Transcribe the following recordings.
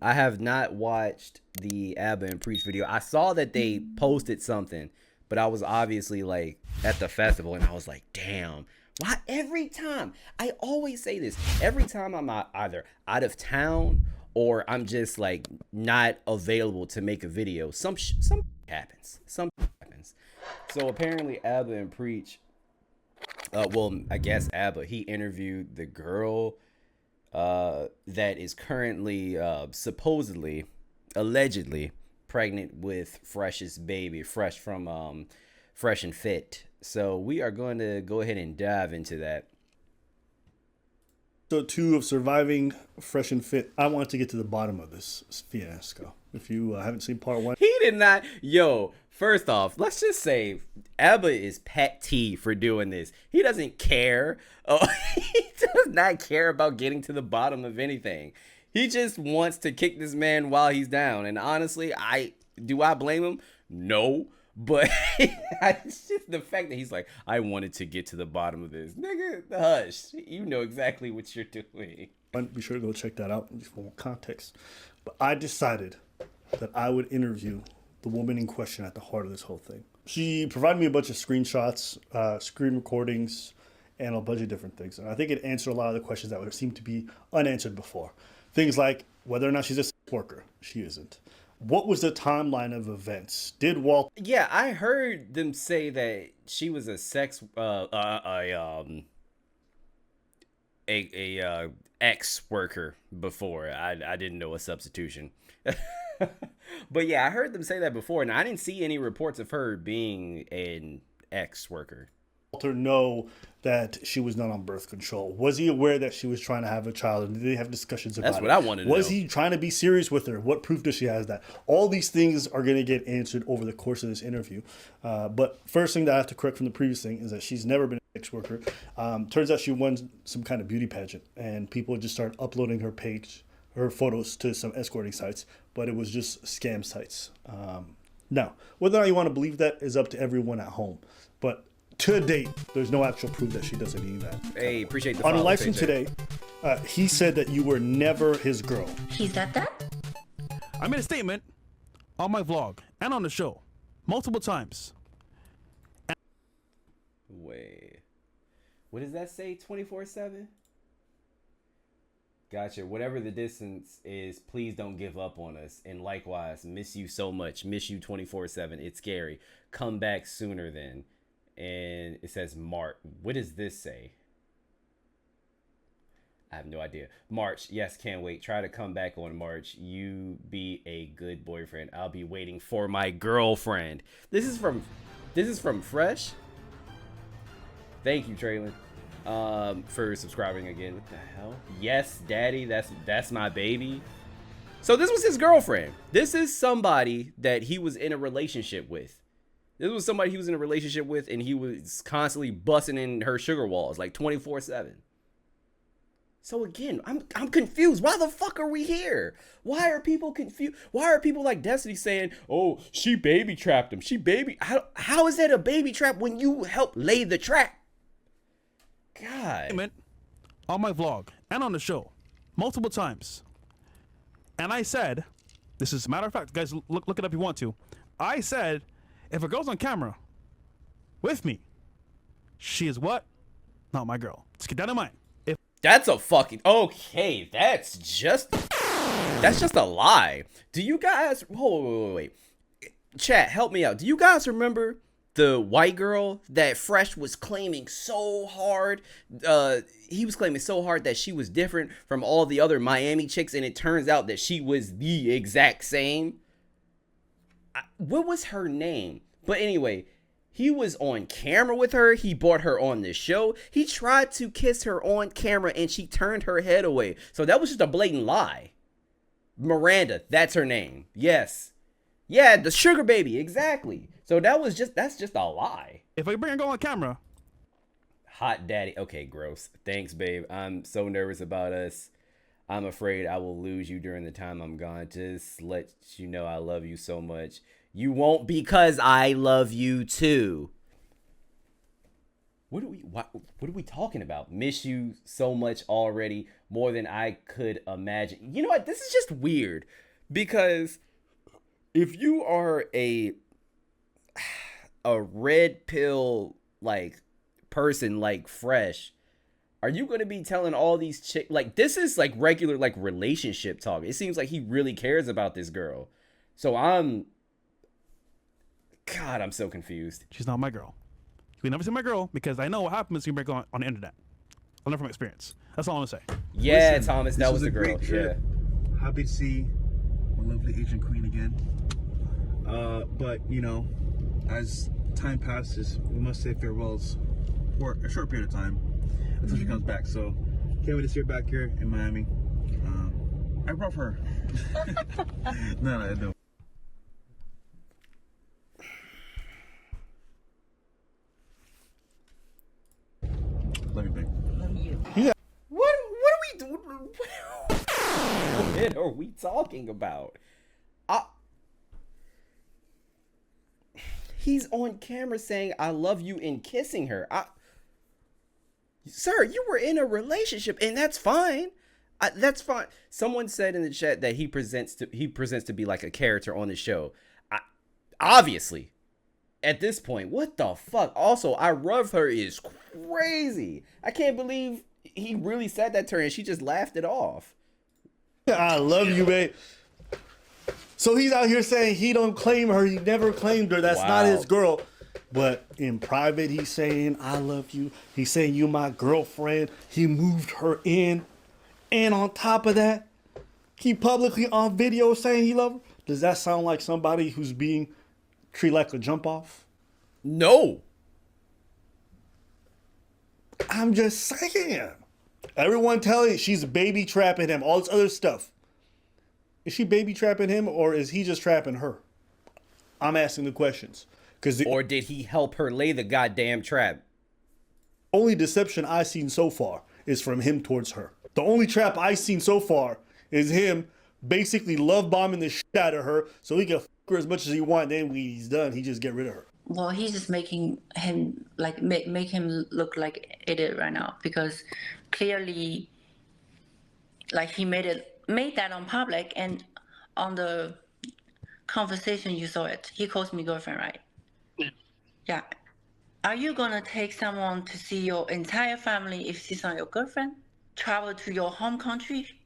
I have not watched the Abba and Preach video. I saw that they posted something, but I was obviously like at the festival, and I was like, damn. Why every time? I always say this. Every time I'm either out of town or I'm just like not available to make a video, some happens. Something happens. So apparently Abba and Preach, well, I guess Abba, he interviewed the girl that is currently supposedly, allegedly pregnant with Fresh's baby, Fresh from Fresh and Fit. So we are going to go ahead and dive into that. So 2 of surviving Fresh and Fit. I want to get to the bottom of this fiasco. If you haven't seen part 1. He did not. Yo, first off, let's just say Abba is pet T for doing this. He doesn't care. Oh, he does not care about getting to the bottom of anything. He just wants to kick this man while he's down. And honestly, do I blame him? No. But it's just the fact that he's like, I wanted to get to the bottom of this. Nigga, hush. You know exactly what you're doing. Be sure to go check that out for more context. But I decided that I would interview the woman in question at the heart of this whole thing. She provided me a bunch of screenshots, screen recordings, and a bunch of different things. And I think it answered a lot of the questions that would seem to be unanswered before. Things like whether or not she's a sex worker. She isn't. What was the timeline of events? Did Walt? Yeah, I heard them say that she was a sex, ex worker before. I didn't know a substitution. But yeah, I heard them say that before, and I didn't see any reports of her being an ex worker. Walter know that she was not on birth control? Was he aware that she was trying to have a child? And did they have discussions about it? That's what I wanted to know. Was he trying to be serious with her? What proof does she have that? All these things are going to get answered over the course of this interview. But first thing that I have to correct from the previous thing is that she's never been an sex worker. Turns out she won some kind of beauty pageant, and people just started uploading her photos to some escorting sites, but it was just scam sites. Now, whether or not you want to believe that is up to everyone at home. But to date, there's no actual proof that she does any of that. Hey, appreciate the follow. On follow, Live Stream today, he said that you were never his girl. He said that? I made a statement on my vlog and on the show multiple times. Wait. What does that say? 24/7? Gotcha. Whatever the distance is, please don't give up on us. And likewise, miss you so much. Miss you 24/7. It's scary. Come back sooner then. And it says March. What does this say? I have no idea. March. Yes, can't wait. Try to come back on March. You be a good boyfriend. I'll be waiting for my girlfriend. This is from Fresh. Thank you, Traylon, for subscribing again. What the hell? Yes, daddy. That's my baby. So this was his girlfriend. This is somebody that he was in a relationship with. This was somebody he was in a relationship with, and he was constantly busting in her sugar walls like 24/7. So again, I'm confused. Why the fuck are we here? Why are people confused? Why are people like Destiny saying, "Oh, she baby trapped him. How is that a baby trap when you help lay the trap?" God. On my vlog and on the show multiple times, and I said, this is a matter of fact, guys, look it up if you want to. I said, if a girl's on camera with me, she is what? Not my girl. Just keep that in mind. That's a fucking okay. That's just a lie. Do you guys? Wait. Chat, help me out. Do you guys remember the white girl that Fresh was claiming so hard? He was claiming so hard that she was different from all the other Miami chicks, and it turns out that she was the exact same. What was her name? But anyway, he was on camera with her. He brought her on the show. He tried to kiss her on camera, and she turned her head away. So that was just a blatant lie. Miranda, that's her name. Yes. Yeah, the sugar baby, exactly. So that's just a lie. If I bring a girl on camera. Hot daddy. Okay, gross. Thanks, babe. I'm so nervous about us. I'm afraid I will lose you during the time I'm gone. Just let you know I love you so much. You won't, because I love you too. what are we talking about? Miss you so much already, more than I could imagine. You know what? This is just weird because if you are a red pill like person like Fresh, are you going to be telling all these chicks like this is like regular like relationship talk? It seems like he really cares about this girl. So I'm so confused. She's not my girl. You never see my girl because I know what happens when you break on the internet. I'll learn from experience. That's all I'm gonna say. Yeah, Listen, Thomas, that was the girl. great trip. Yeah. Happy to see my lovely Asian queen again. But you know, as time passes, we must say farewells for a short period of time until she comes back. So can't wait to see her back here in Miami. I brought her. No. Love you, babe. What are we doing? What are we talking about? He's on camera saying I love you and kissing her. Sir, you were in a relationship and that's fine. That's fine. Someone said in the chat that he presents to be like a character on the show. Obviously, at this point, what the fuck? Also, I love her is crazy. I can't believe he really said that to her and she just laughed it off. I love you, babe. So he's out here saying he don't claim her. He never claimed her. That's not his girl. But in private, he's saying, I love you. He's saying, you my girlfriend. He moved her in. And on top of that, he publicly on video saying he loves her. Does that sound like somebody who's being treated like a jump off? No. I'm just saying. Everyone telling she's baby trapping him. All this other stuff. Is she baby trapping him or is he just trapping her? I'm asking the questions. Or did he help her lay the goddamn trap? Only deception I've seen so far is from him towards her. The only trap I've seen so far is him basically love bombing the shit out of her so he can fuck her as much as he wants. Then when he's done, he just get rid of her. Well, he's just making him like make him look like idiot right now because clearly, like he made that on public and on the conversation you saw it. He calls me girlfriend, right? Yeah. Are you gonna take someone to see your entire family if she's not your girlfriend? Travel to your home country?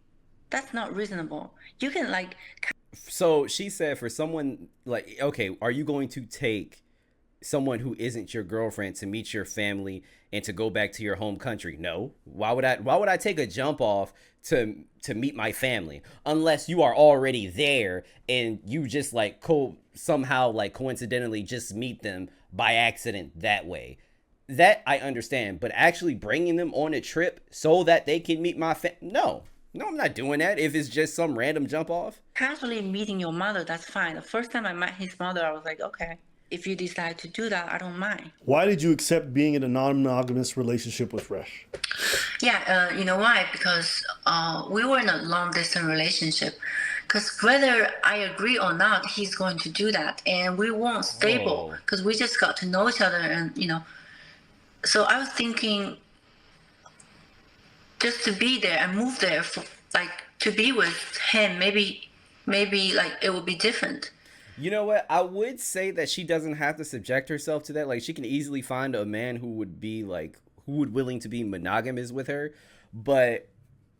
That's not reasonable. You can like. So she said for someone like, okay, are you going to take someone who isn't your girlfriend to meet your family and to go back to your home country? No. Why would I take a jump off to meet my family unless you are already there and you just like somehow like coincidentally just meet them by accident that way? That I understand, but actually bringing them on a trip so that they can meet my no, I'm not doing that. If it's just some random jump off, Casually meeting your mother, that's fine. The first time I met his mother, I was like, okay, if you decide to do that, I don't mind. Why did you accept being in a non-monogamous relationship with Fresh? Yeah, you know why? Because we were in a long-distance relationship. Because whether I agree or not, he's going to do that. And we weren't stable because we just got to know each other and, you know. So I was thinking just to be there and move there, for, like to be with him, maybe like it would be different. You know what? I would say that she doesn't have to subject herself to that. Like she can easily find a man who would willing to be monogamous with her. But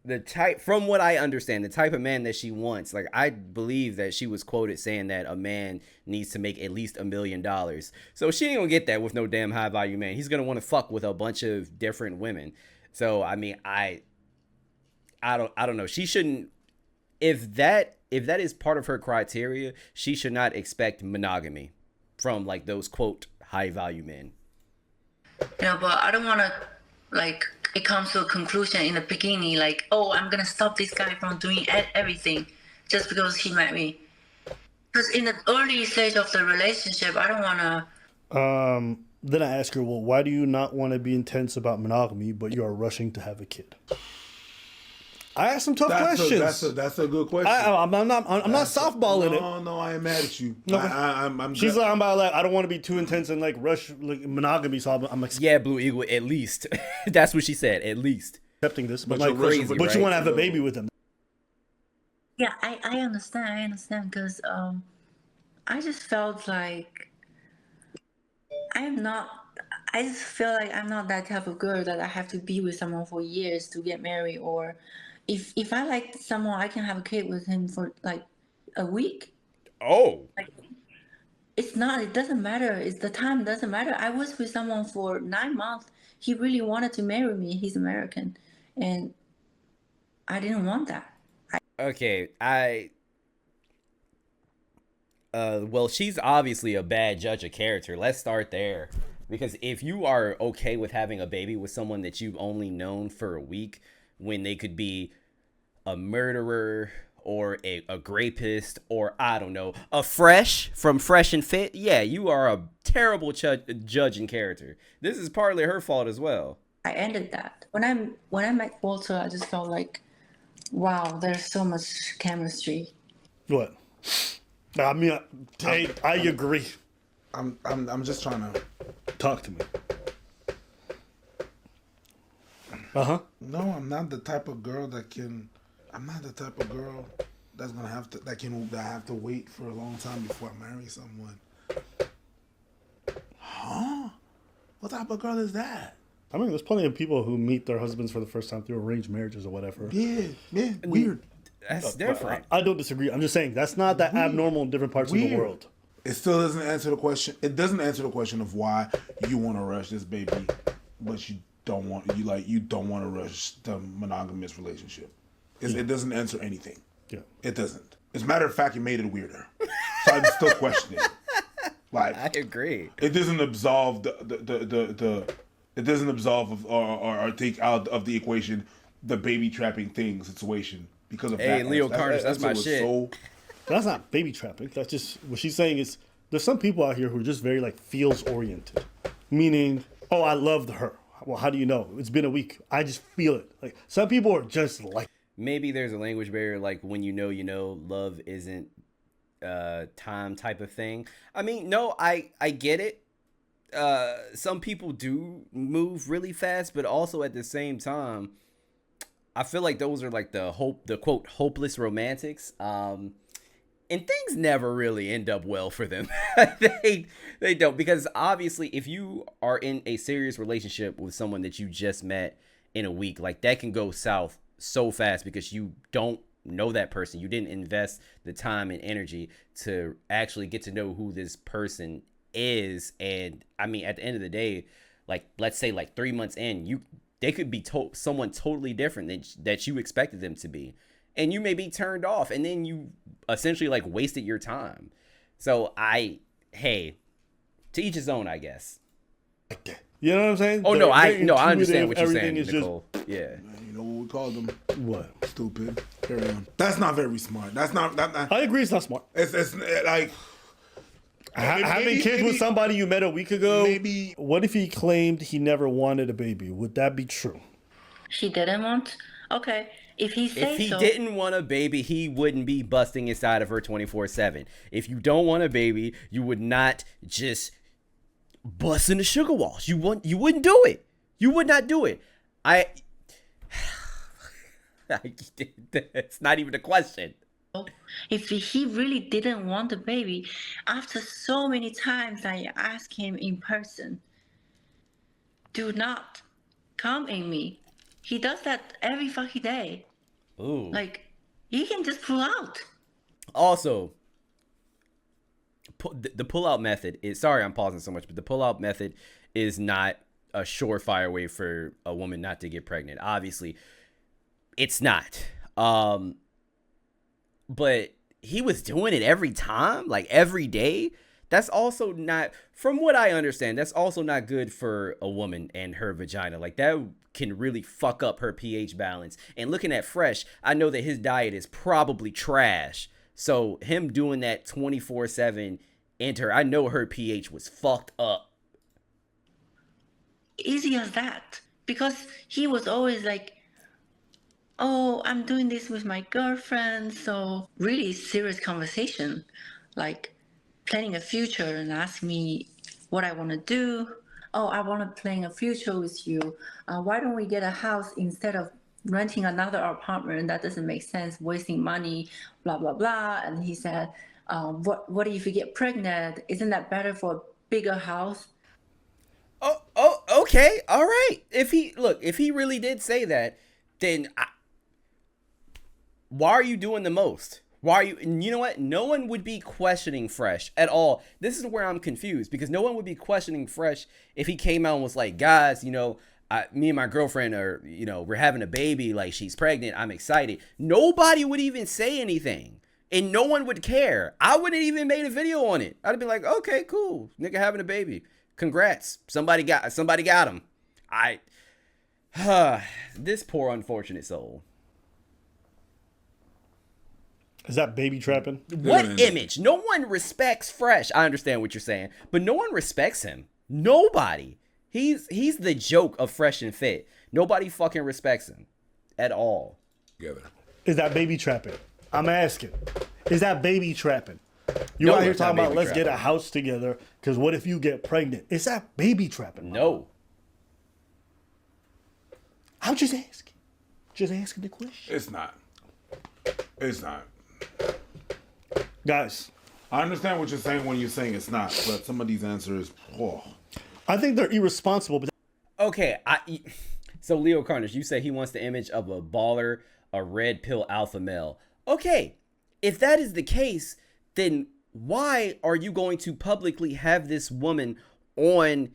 the type, from what I understand, the type of man that she wants, like I believe that she was quoted saying that a man needs to make at least $1 million. So she ain't gonna get that with no damn high value man. He's gonna want to fuck with a bunch of different women. So I mean, I don't know. She shouldn't. If that is part of her criteria, she should not expect monogamy from like those quote high value men. You know, but I don't want to like it comes to a conclusion in the beginning, like, oh, I'm gonna stop this guy from doing everything just because he met me. Because in the early stage of the relationship, I don't want to. Then I ask her, well, why do you not want to be intense about monogamy, but you are rushing to have a kid? I asked some tough questions. That's a good question. I'm not softballing it. No, I ain't mad at you. No, I'm she's like, I'm about like, I don't want to be too intense and like rush like monogamy. So I'm like, Yeah, Blue Eagle, at least. That's what she said, at least. accepting this, but But like you're rushing crazy. for But you right? want to have a baby with him. Yeah, I understand because I just felt like I'm not. I just feel like I'm not that type of girl that I have to be with someone for years to get married. Or if I like someone, I can have a kid with him for like a week. Oh. It's not. It doesn't matter. It's the time doesn't matter. I was with someone for 9 months. He really wanted to marry me. He's American, and I didn't want that. Okay, well, she's obviously a bad judge of character. Let's start there. Because if you are okay with having a baby with someone that you've only known for a week, when they could be a murderer or a rapist or, I don't know, a Fresh from Fresh and Fit, yeah, you are a terrible judge in character. This is partly her fault as well. I ended that. When I met Walter, I just felt like, wow, there's so much chemistry. What? I mean, I agree. I'm just trying to Talk to me. Uh-huh. No, I'm not the type of girl I'm not the type of girl that's gonna have to that have to wait for a long time before I marry someone. Huh? What type of girl is that? I mean, there's plenty of people who meet their husbands for the first time through arranged marriages or whatever. Yeah, weird. That's different. I don't disagree. I'm just saying that's not that abnormal in different parts of the world. It still doesn't answer the question. It doesn't answer the question of why you want to rush this baby, but you don't want to rush the monogamous relationship. It doesn't answer anything. Yeah. It doesn't. As a matter of fact, it made it weirder. So I'm still questioning. Like, I agree. it doesn't absolve it doesn't absolve or take out of the equation the baby trapping thing situation because of Hey, that. Leo Carnes, that's my was shit. That's not baby trapping. That's just what she's saying is there's some people out here who are just very like feels oriented, meaning, oh, I loved her. Well, how do you know? It's been a week. I just feel it. Like some people are just like. Maybe there's a language barrier, like when you know, love isn't time type of thing. I mean, no, I get it. Some people do move really fast, but also at the same time, I feel like those are like the quote hopeless romantics. And things never really end up well for them. they don't, because obviously if you are in a serious relationship with someone that you just met in a week, like that can go south so fast because you don't know that person. You didn't invest the time and energy to actually get to know who this person is. And I mean, at the end of the day, like let's say like 3 months in, they could be someone totally different than that you expected them to be. And you may be turned off, and then you essentially like wasted your time. So hey, to each his own, I guess. You know what I'm saying? Oh, They're no, I intuitive, understand what you're saying, everything is Nicole. Yeah. You know what we call them? What? Stupid. Carry on. That's not very smart. That's not. I agree. It's not smart. It's like having kids with somebody you met a week ago. Maybe. What if he claimed he never wanted a baby? Would that be true? She didn't want. Okay, if he says If he so. didn't want a baby, he wouldn't be busting inside of her 24/7. If you don't want a baby, you would not just bust in the sugar walls. You wouldn't do it. You would not do it. It's not even a question. If he really didn't want the baby, after so many times I asked him in person, do not come in me. He does that every fucking day. Ooh. Like, he can just pull out. Also, the pull-out method is, sorry I'm pausing so much, but the pull-out method is not a surefire way for a woman not to get pregnant. Obviously, it's not. But he was doing it every time, like every day. That's also not, from what I understand, that's also not good for a woman and her vagina. Like that can really fuck up her pH balance. And looking at Fresh, I know that his diet is probably trash. So him doing that 24/7 into her, I know her pH was fucked up. Easy as that. Because he was always like, oh, I'm doing this with my girlfriend. So really serious conversation, like planning a future, and ask me what I want to do. Oh, I want to plan a future with you. Why don't we get a house instead of renting another apartment? That doesn't make sense, wasting money, blah, blah, blah. And he said, what if you get pregnant? Isn't that better for a bigger house? Oh, okay, all right. If he really did say that, then why are you doing the most? Why are you? And you know what? No one would be questioning Fresh at all. This is where I'm confused, because no one would be questioning Fresh if he came out and was like, guys, me and my girlfriend are, we're having a baby. Like, she's pregnant. I'm excited. Nobody would even say anything. And no one would care. I wouldn't even made a video on it. I'd be like, okay, cool. Nigga having a baby. Congrats. Somebody got him. This poor unfortunate soul. Is that baby trapping? What image? No one respects Fresh. I understand what you're saying, but no one respects him. Nobody. He's the joke of Fresh and Fit. Nobody fucking respects him at all. Together. Is that baby trapping? I'm asking. Is that baby trapping? You out here talking about let's get a house together, because what if you get pregnant? Is that baby trapping? No. I'm just asking. Just asking the question. It's not. It's not. Guys, I understand what you're saying when you're saying it's not, but some of these answers, I think they're irresponsible. But okay, so Leo Carnage, you say he wants the image of a baller, a red pill alpha male. Okay, if that is the case, then why are you going to publicly have this woman on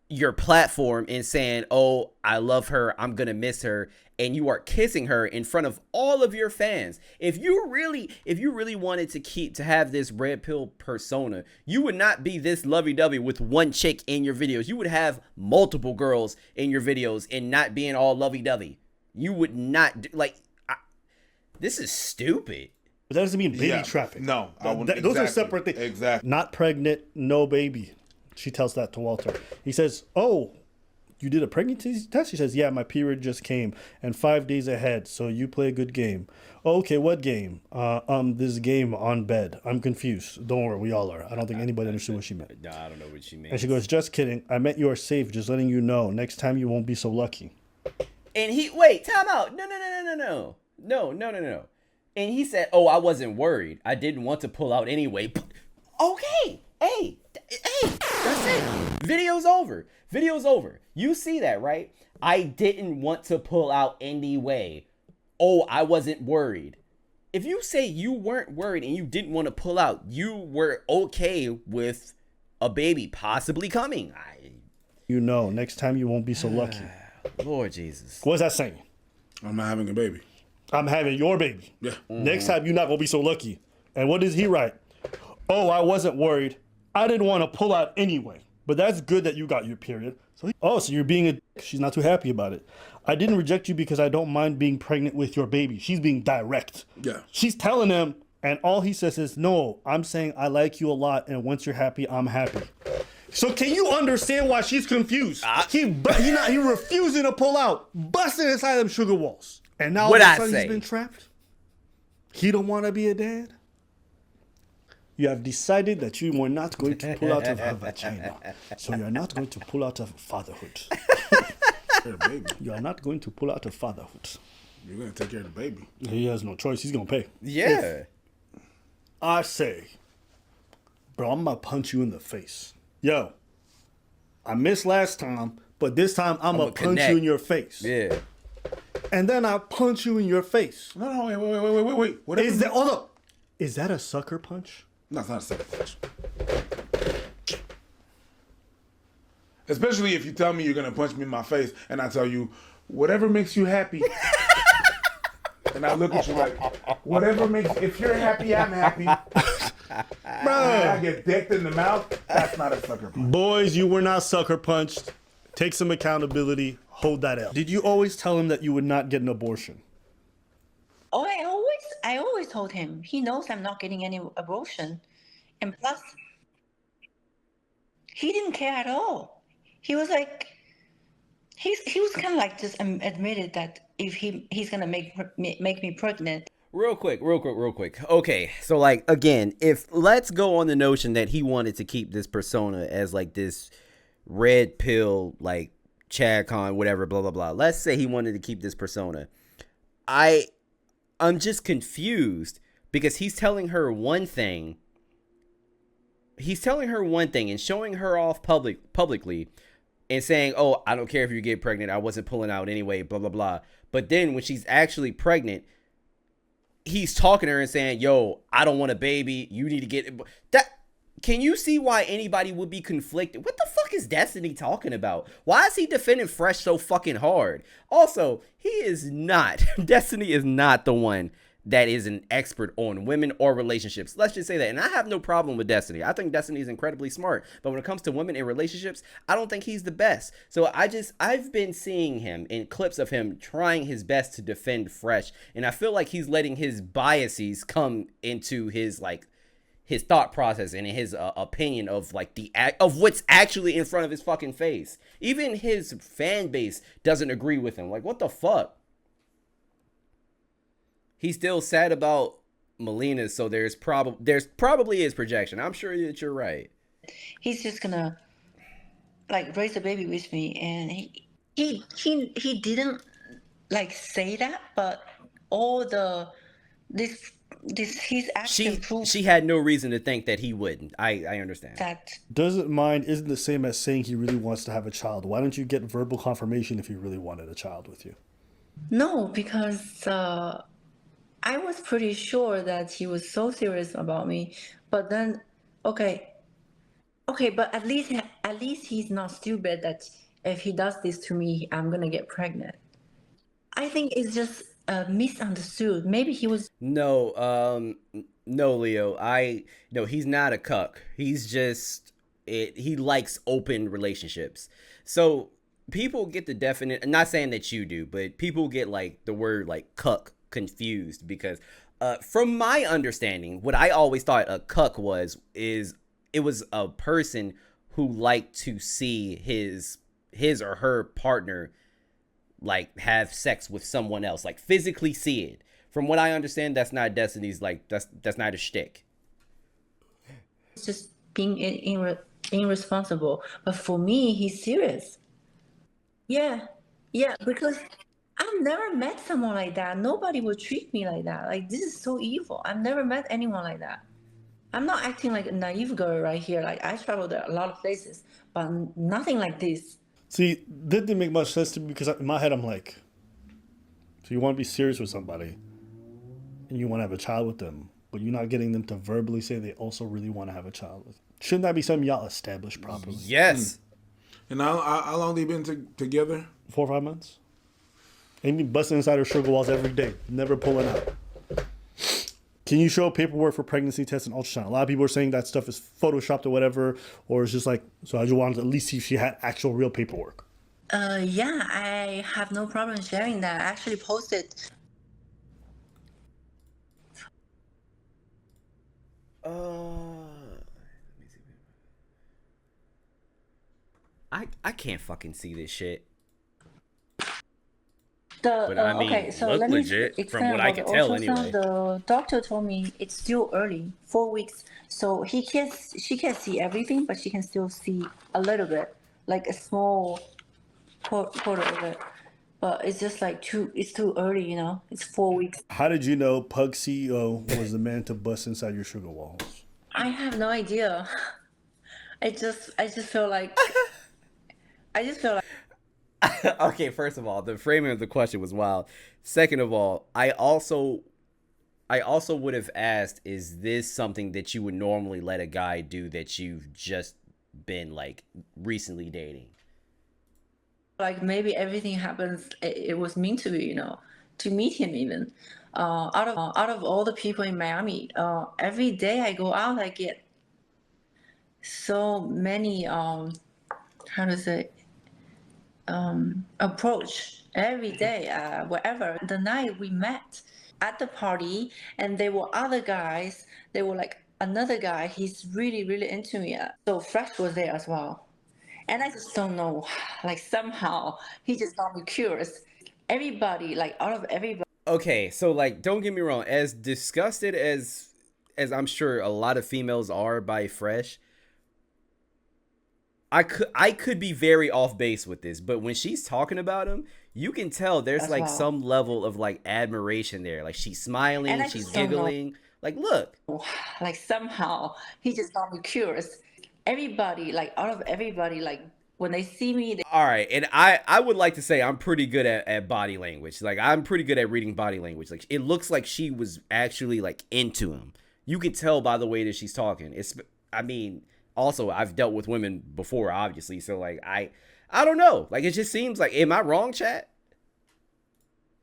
your platform and saying, oh, I love her, I'm gonna miss her, and you are kissing her in front of all of your fans? If you really wanted to have this red pill persona, you would not be this lovey-dovey with one chick in your videos. You would have multiple girls in your videos and not being all lovey-dovey. You would not this is stupid. But that doesn't mean baby trapping. No, those are separate things. Exactly. Not pregnant, no baby. She tells that to Walter. He says, oh, you did a pregnancy test? She says, yeah, my period just came and 5 days ahead. So you play a good game. Oh, okay, what game? This game on bed. I'm confused. Don't worry, we all are. I don't think anybody understood what she meant. No, I don't know what she meant. And she goes, just kidding. I meant you are safe. Just letting you know. Next time you won't be so lucky. And time out. No. And he said, oh, I wasn't worried. I didn't want to pull out anyway. Okay. Hey, that's it. Video's over. You see that, right? I didn't want to pull out anyway. Oh, I wasn't worried. If you say you weren't worried and you didn't want to pull out, you were okay with a baby possibly coming. Next time you won't be so lucky. Lord Jesus. What's that saying? I'm not having a baby. I'm having your baby. Yeah. Next time you're not going to be so lucky. And what does he write? Oh, I wasn't worried. I didn't want to pull out anyway. But that's good that you got your period. So you're being she's not too happy about it. I didn't reject you because I don't mind being pregnant with your baby. She's being direct. Yeah. She's telling him, and all he says is, no, I'm saying I like you a lot, and once you're happy, I'm happy. So can you understand why she's confused? He refusing to pull out, busting inside them sugar walls. And now all of a sudden he's been trapped. He don't want to be a dad. You have decided that you were not going to pull out of her vagina. So you're not going to pull out of fatherhood. You are not going to pull out of fatherhood. You're going to take care of the baby. He has no choice. He's going to pay. Yeah. I say, bro, I'm going to punch you in the face. Yo, I missed last time, but this time I'm going to punch you in your face. Yeah. And then I punch you in your face. No, wait. Hold up. Is that a sucker punch? No, it's not a sucker punch. Especially if you tell me you're going to punch me in my face and I tell you, whatever makes you happy. And I look at you like, if you're happy, I'm happy. Bro, I get decked in the mouth. That's not a sucker punch. Boys, you were not sucker punched. Take some accountability. Hold that out. Did you always tell him that you would not get an abortion? Oh, I always told him. He knows I'm not getting any abortion. And plus, he didn't care at all. He was like, he was kind of like just admitted that if he's gonna make me pregnant. Real quick. Okay, so like again, if let's go on the notion that he wanted to keep this persona as like this red pill, like Chad Khan, whatever, blah blah blah. Let's say he wanted to keep this persona. I'm just confused because he's telling her one thing. He's telling her one thing and showing her off publicly and saying, "Oh, I don't care if you get pregnant. I wasn't pulling out anyway, blah blah blah." But then when she's actually pregnant, he's talking to her and saying, "Yo, I don't want a baby. You need to get that." Can you see why anybody would be conflicted? What the fuck is Destiny talking about? Why is he defending Fresh so fucking hard? Also, he is not. Destiny is not the one that is an expert on women or relationships. Let's just say that. And I have no problem with Destiny. I think Destiny is incredibly smart. But when it comes to women and relationships, I don't think he's the best. So I've been seeing him in clips of him trying his best to defend Fresh. And I feel like he's letting his biases come into his thought process and his opinion of like of what's actually in front of his fucking face. Even his fan base doesn't agree with him. Like, what the fuck? He's still sad about Melina, so there's probably his projection. I'm sure that you're right. He's just gonna like raise a baby with me, and he didn't like say that, but all this his action proves she had no reason to think that he wouldn't. I understand. that Doesn't mind isn't the same as saying he really wants to have a child. Why don't you get verbal confirmation if he really wanted a child with you? no, because I was pretty sure that he was so serious about me, but then okay, but at least he's not stupid that if he does this to me, I'm gonna get pregnant. I think it's just misunderstood. Maybe he was. No, Leo. No, he's not a cuck. He's just he likes open relationships. So people get the definite. I'm not saying that you do, but people get like the word like cuck confused because from my understanding, what I always thought a cuck was it was a person who liked to see his or her partner like have sex with someone else, like physically see it. From what I understand, that's not Destiny's, like that's not a shtick. It's just being irresponsible. But for me, he's serious. Yeah, because I've never met someone like that. Nobody would treat me like that. Like, this is so evil. I've never met anyone like that. I'm not acting like a naive girl right here. Like, I traveled a lot of places, but nothing like this. See, that didn't make much sense to me because in my head I'm like, so you want to be serious with somebody and you want to have a child with them, but you're not getting them to verbally say they also really want to have a child with. Shouldn't that be something y'all establish properly? Yes. And how long they been together? 4 or 5 months. Amy busting inside her sugar walls every day, never pulling out. Can you show paperwork for pregnancy tests and ultrasound? A lot of people are saying that stuff is photoshopped or whatever, or it's just like, so I just wanted to at least see if she had actual real paperwork. Yeah, I have no problem sharing that. I actually posted. Let me see. I can't fucking see this shit. But I mean, okay, so look let me legit explain from what I about can the tell ultrasound. anyway. The doctor told me it's still early, 4 weeks. So she can't see everything, but she can still see a little bit, like a small quarter of it. But it's just like it's too early, you know. It's 4 weeks. How did you know Pug CEO was the man to bust inside your sugar walls? I have no idea. I just feel like Okay, first of all, the framing of the question was wild. Second of all, I also would have asked, is this something that you would normally let a guy do that you've just been like recently dating? like maybe everything happens. It was meant to be, you know, to meet him even. Out of all the people in Miami, every day I go out, I get so many how to say approach every day, wherever. The night we met at the party, and there were other guys. They were like another guy. He's really, really into me. So Fresh was there as well, And I just don't know, like somehow he just got me curious. Everybody, like out of everybody. Okay, so like, don't get me wrong. As disgusted as I'm sure a lot of females are by Fresh, I could be very off base with this, but when she's talking about him, you can tell there's As like well. some level of like admiration there. Like she's smiling, And I she's just don't know, giggling. Like, look, like somehow he just got me curious. Everybody, like out of everybody, like when they see me, they all right, and I would like to say I'm pretty good at body language. Like I'm pretty good at reading body language. Like it looks like she was actually like into him. You can tell by the way that she's talking. I mean, also I've dealt with women before, obviously. So like I don't know. Like it just seems like, am I wrong, chat?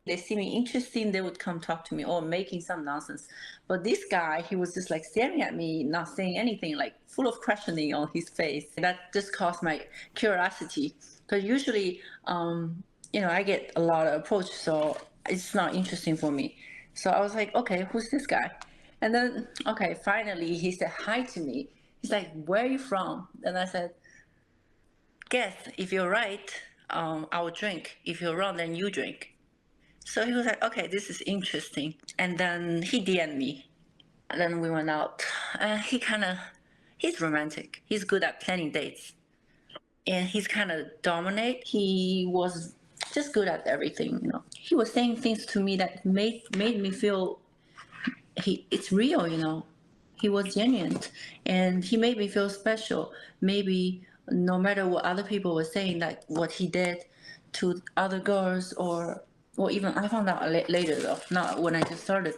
they see me interesting, they would come talk to me or making some nonsense. But this guy, he was just like staring at me, not saying anything, like full of questioning on his face. That just caused my curiosity. Because usually, I get a lot of approach, so it's not interesting for me. So I was like, okay, who's this guy? And then, okay, finally he said hi to me. He's like, where are you from? And I said, guess if you're right, I will drink. If you're wrong, then you drink. So he was like, okay, this is interesting. And then he DM'd me. And then we went out. He's romantic. He's good at planning dates. And he's kind of dominate. He was just good at everything. He was saying things to me that made me feel it's real. He was genuine. And he made me feel special. Maybe no matter what other people were saying, like what he did to other girls or even I found out later though, not when I just started.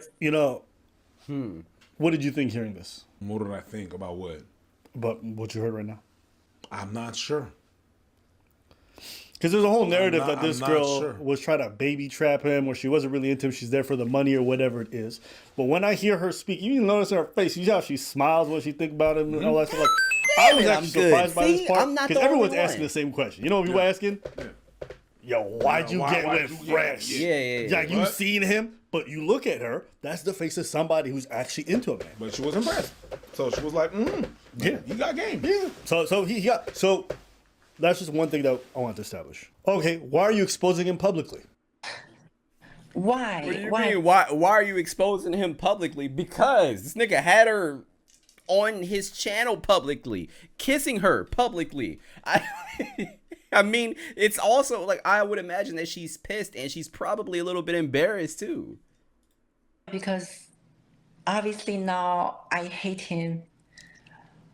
What did you think hearing this? What did I think about what? About what you heard right now? I'm not sure. Because there's a whole narrative that I'm this not girl sure. was trying to baby trap him, or she wasn't really into him. She's there for the money or whatever it is. But when I hear her speak, you notice in her face, you see how she smiles when she think about him and all that stuff. Like, I was I'm actually good. surprised by See, this part I'm not because the everyone's only asking one. the same question. You know what people asking? Yo, why'd you get why'd with you- Fresh? Yeah. You What? seen him, but you look at her. That's the face of somebody who's actually into a man. But she was impressed. So she was like, Yeah. you got game. Yeah. So that's just one thing that I want to establish. Okay, why are you exposing him publicly? Why? What do you mean? Why are you exposing him publicly? Because this nigga had her on his channel publicly, kissing her publicly. I mean, it's also like I would imagine that she's pissed and she's probably a little bit embarrassed too. Because obviously now I hate him.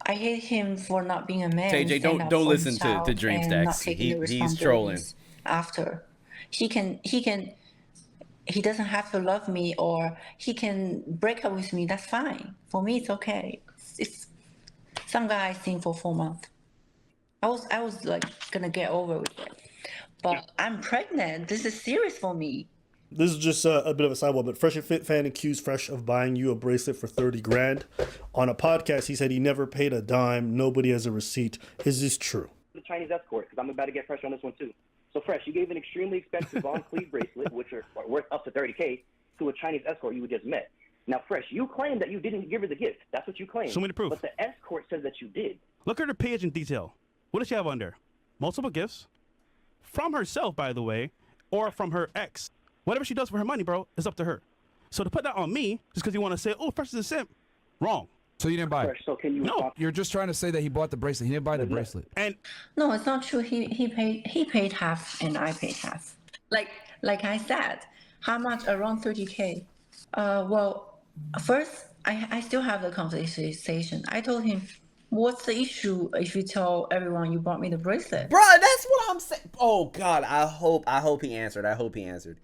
I hate him for not being a man. TJ, stand up don't for listen to himself Dream and Stacks. not taking the He's trolling. responsibilities after. He doesn't have to love me, or he can break up with me. That's fine. For me, it's okay. It's some guy sing for 4 months. I was like gonna get over with it, but I'm pregnant. This is serious for me. This is just a bit of a sidewalk, but Fresh and Fit fan accused Fresh of buying you a bracelet for 30 grand. On a podcast, he said he never paid a dime. Nobody has a receipt. Is this true? The Chinese escort, because I'm about to get Fresh on this one too. So Fresh, you gave an extremely expensive Von Cleef bracelet, which are worth up to $30K, to a Chinese escort you just met. Now, Fresh, you claim that you didn't give her the gift. That's what you claim. Show me the proof. But the escort says that you did. Look at her page in detail. What does she have on there? Multiple gifts from herself, by the way, or from her ex. Whatever she does for her money, bro, is up to her. So to put that on me, just because you want to say, oh, Fresh is a simp, wrong. So you didn't buy it? Fresh, so can you No. respond? You're just trying to say that he bought the bracelet. He didn't buy the bracelet. And No, it's not true. He paid half and I paid half. Like I said, how much? Around 30K. Well, first I still have the conversation. I told him, what's the issue if you tell everyone you bought me the bracelet? Bruh, that's what I'm saying. Oh God, I hope he answered.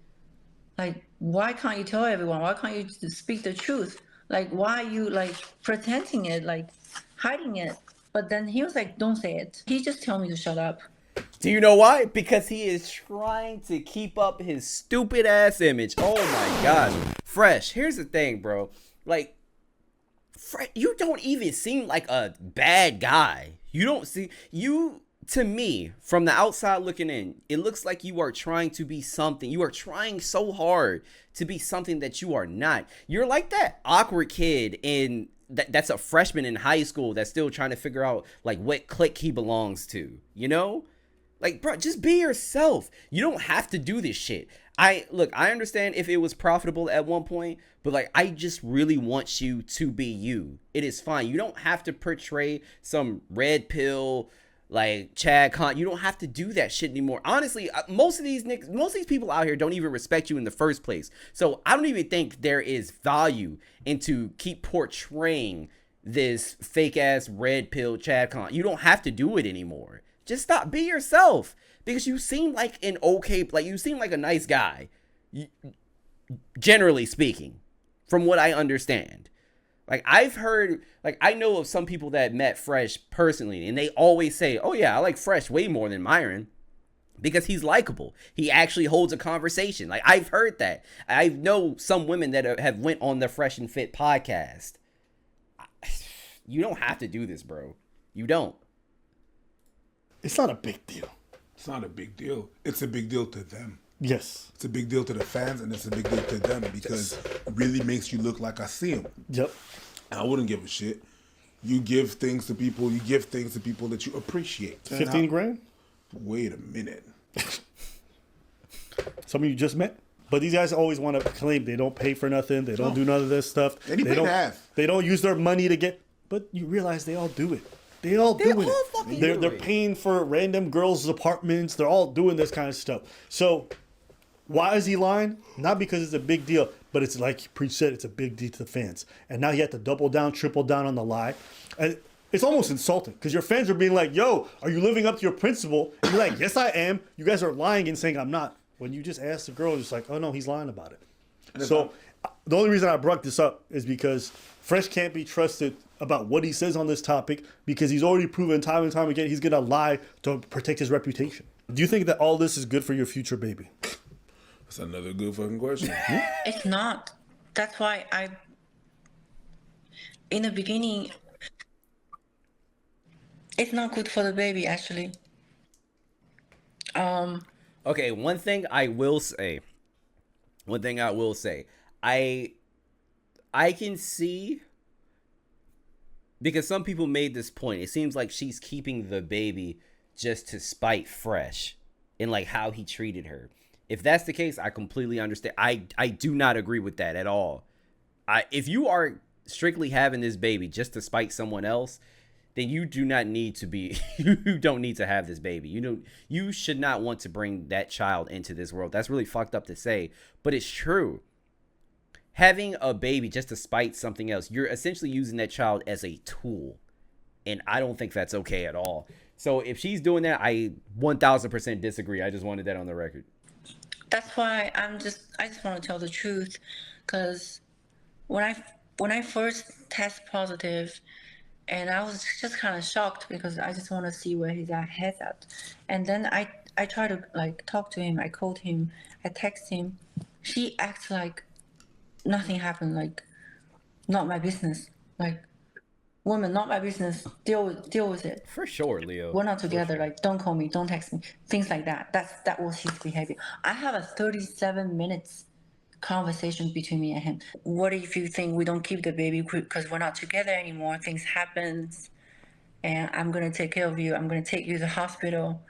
Like, why can't you tell everyone? Why can't you speak the truth? Like, why are you like pretending it, like hiding it? But then he was like, don't say it. He just told me to shut up. Do you know why? Because he is trying to keep up his stupid ass image. Oh my gosh. Fresh, here's the thing, bro. Like, you don't even seem like a bad guy. To me, from the outside looking in, it looks like you are trying to be something. You are trying so hard to be something that you are not. You're like that awkward kid in that's a freshman in high school that's still trying to figure out like what clique he belongs to, you know? Like, bro, just be yourself. You don't have to do this shit. I understand if it was profitable at one point, but like, I just really want you to be you. It is fine. You don't have to portray some red pill, like Chad Con. You don't have to do that shit anymore. Honestly, most of these people out here don't even respect you in the first place. So I don't even think there is value into keep portraying this fake ass red pill Chad Con. You don't have to do it anymore. Just stop. Be yourself. Because you seem like you seem like a nice guy. Generally speaking, from what I understand. Like, I've heard, like, I know of some people that met Fresh personally, and they always say, oh yeah, I like Fresh way more than Myron. Because he's likable. He actually holds a conversation. Like, I've heard that. I know some women that have went on the Fresh and Fit podcast. You don't have to do this, bro. You don't. It's not a big deal. It's not a big deal. It's a big deal to them. Yes. It's a big deal to the fans, and it's a big deal to them because it really makes you look like I see them. Yep. I wouldn't give a shit. You give things to people. You give things to people that you appreciate. 15 grand? Wait a minute. Some of you just met? But these guys always want to claim they don't pay for nothing. They don't do none of this stuff. They don't have. They don't use their money to get. But you realize they all do it. They all do it. They're paying for random girls' apartments. They're all doing this kind of stuff. So why is he lying? Not because it's a big deal, but it's like Preach said, it's a big deal to the fans. And now you have to double down, triple down on the lie. And it's almost insulting because your fans are being like, yo, are you living up to your principle? And you're like, yes, I am. You guys are lying and saying I'm not. When you just ask the girl, it's like, oh, no, he's lying about it. So the only reason I brought this up is because Fresh can't be trusted about what he says on this topic because he's already proven time and time again he's going to lie to protect his reputation. Do you think that all this is good for your future baby? That's another good fucking question. It's not. That's why in the beginning, it's not good for the baby, actually. Okay, one thing I will say, I can see, because some people made this point, it seems like she's keeping the baby just to spite Fresh and like how he treated her. If that's the case, I completely understand. I do not agree with that at all. If you are strictly having this baby just to spite someone else, then you do not need to be, you don't need to have this baby. You should not want to bring that child into this world. That's really fucked up to say, but it's true. Having a baby just to spite something else, you're essentially using that child as a tool. And I don't think that's okay at all. So if she's doing that, I 1000% disagree. I just wanted that on the record. That's why I just want to tell the truth, because when I first test positive, and I was just kind of shocked because I just want to see where his head's at. And then I tried to like talk to him. I called him. I text him. She acts like nothing happened. Like, not my business. Like, woman, not my business. Deal with it. For sure, Leo. We're not together. Sure. Like, don't call me. Don't text me. Things like that. That was his behavior. I have a 37 minutes conversation between me and him. What if you think we don't keep the baby because we're not together anymore? Things happen, and I'm gonna take care of you. I'm gonna take you to the hospital.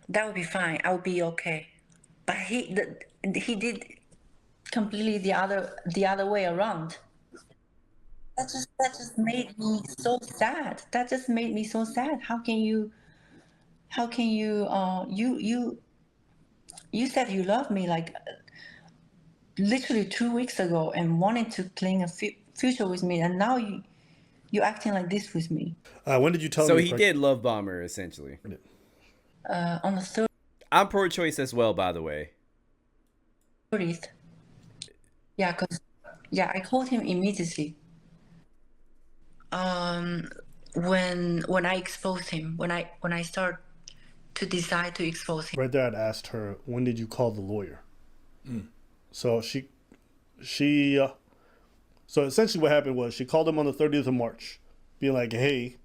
That would be fine. I would be okay. But he did completely the other way around. That just made me so sad. That just made me so sad. How can you you said you love me like literally 2 weeks ago and wanted to cling a future with me, and now you're acting like this with me. When did you tell me? So he did love bomb her, essentially. On the 30th. I'm pro-choice as well, by the way. 30th. Yeah, I called him immediately. When I exposed him, when I start to decide to expose him. Right there, I'd asked her, when did you call the lawyer? So so essentially what happened was she called him on the 30th of March, being like, hey,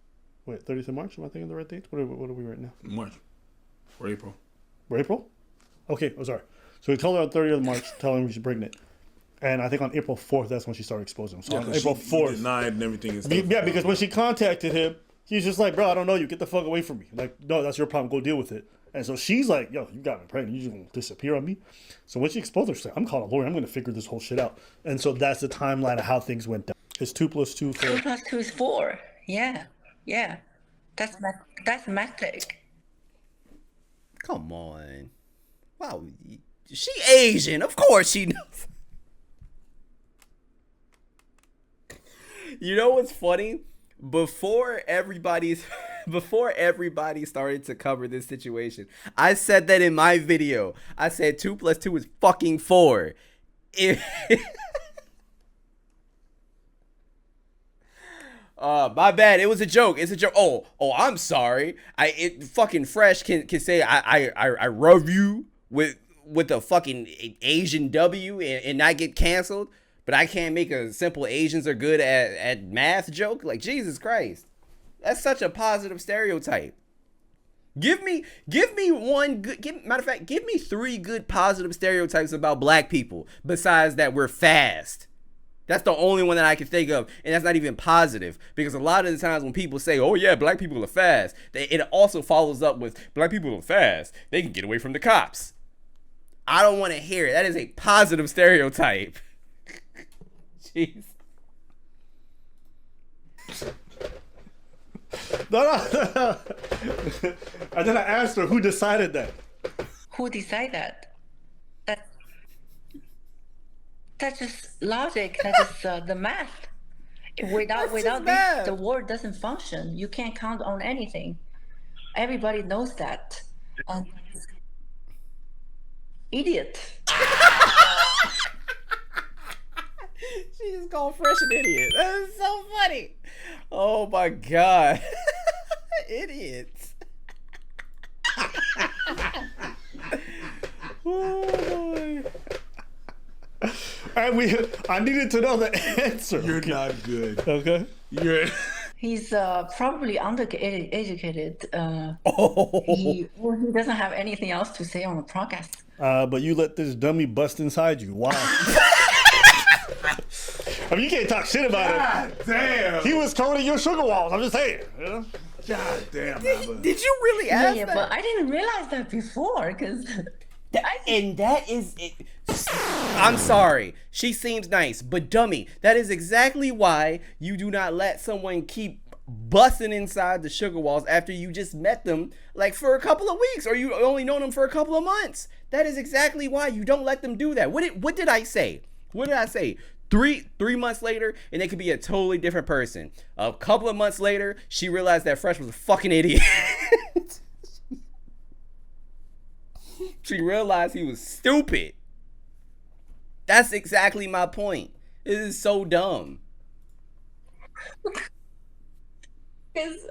wait, 30th of March? Am I thinking the right date? What are we right now? March. Or April. We're April? Okay, sorry. So he called her on 30th of March, telling her she's pregnant. And I think on April 4th, that's when she started exposing him. So Yeah, on 'cause April he 4th. denied and everything and stuff. Yeah, because when she contacted him, he's just like, bro, I don't know you. Get the fuck away from me. Like, no, that's your problem. Go deal with it. And so she's like, yo, you got me pregnant. You just gonna disappear on me? So when she exposed her, she's like, I'm calling a lawyer. I'm going to figure this whole shit out. And so that's the timeline of how things went down. It's 2 + 2 4. 2 + 2 is 4. Yeah. That's mathematic. Come on. Wow. She Asian. Of course she knows. You know what's funny? Before everybody started to cover this situation, I said that in my video. I said 2 + 2 is fucking 4. My bad. It was a joke. It's a joke. Oh, I'm sorry. Fucking Fresh can say I love you with a fucking Asian W and not get canceled, but I can't make a simple Asians are good at math joke. Like, Jesus Christ. That's such a positive stereotype. Give me one good, matter of fact, give me 3 good positive stereotypes about black people besides that we're fast. That's the only one that I can think of, and that's not even positive, because a lot of the times when people say, oh yeah, black people are fast, it also follows up with, black people are fast, they can get away from the cops. I don't want to hear it. That is a positive stereotype. Jeez. No. And then I asked her, who decided that? Who decided that? That's just logic. That's just the math. Without this, math. The world doesn't function. You can't count on anything. Everybody knows that. Idiot. She just called Fresh an idiot. That is so funny. Oh my god. Idiots. Oh boy. I needed to know the answer. You're not good. Okay. He's probably undereducated. Oh. He doesn't have anything else to say on the podcast. But you let this dummy bust inside you. Why? I mean, you can't talk shit about it. God damn. He was coding your sugar walls. I'm just saying. You know? God damn. Did you really ask Yeah, that? but I didn't realize that before, because... And that is it. I'm sorry. She seems nice, but dummy, that is exactly why you do not let someone keep busting inside the sugar walls after you just met them like for a couple of weeks, or you only known them for a couple of months. That is exactly why you don't let them do that. What did I say? What did I say? 3 months later, and they could be a totally different person. A couple of months later, she realized that Fresh was a fucking idiot. She realized he was stupid. That's exactly my point. This is so dumb. Because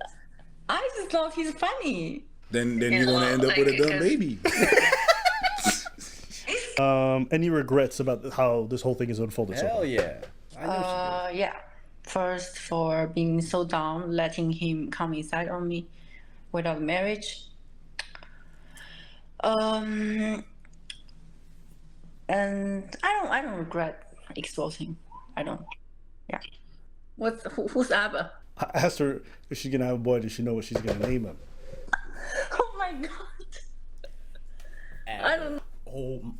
I just thought he's funny. Then you're gonna end up with a dumb baby. Any regrets about how this whole thing is unfolded so Hell far? yeah. I know she did. Yeah. First, for being so dumb, letting him come inside on me without marriage. And I don't regret exposing. I don't. Yeah. Who's Abba? I asked her if she's gonna have a boy. Does she know what she's gonna name him? Oh my god. I don't know. Oh,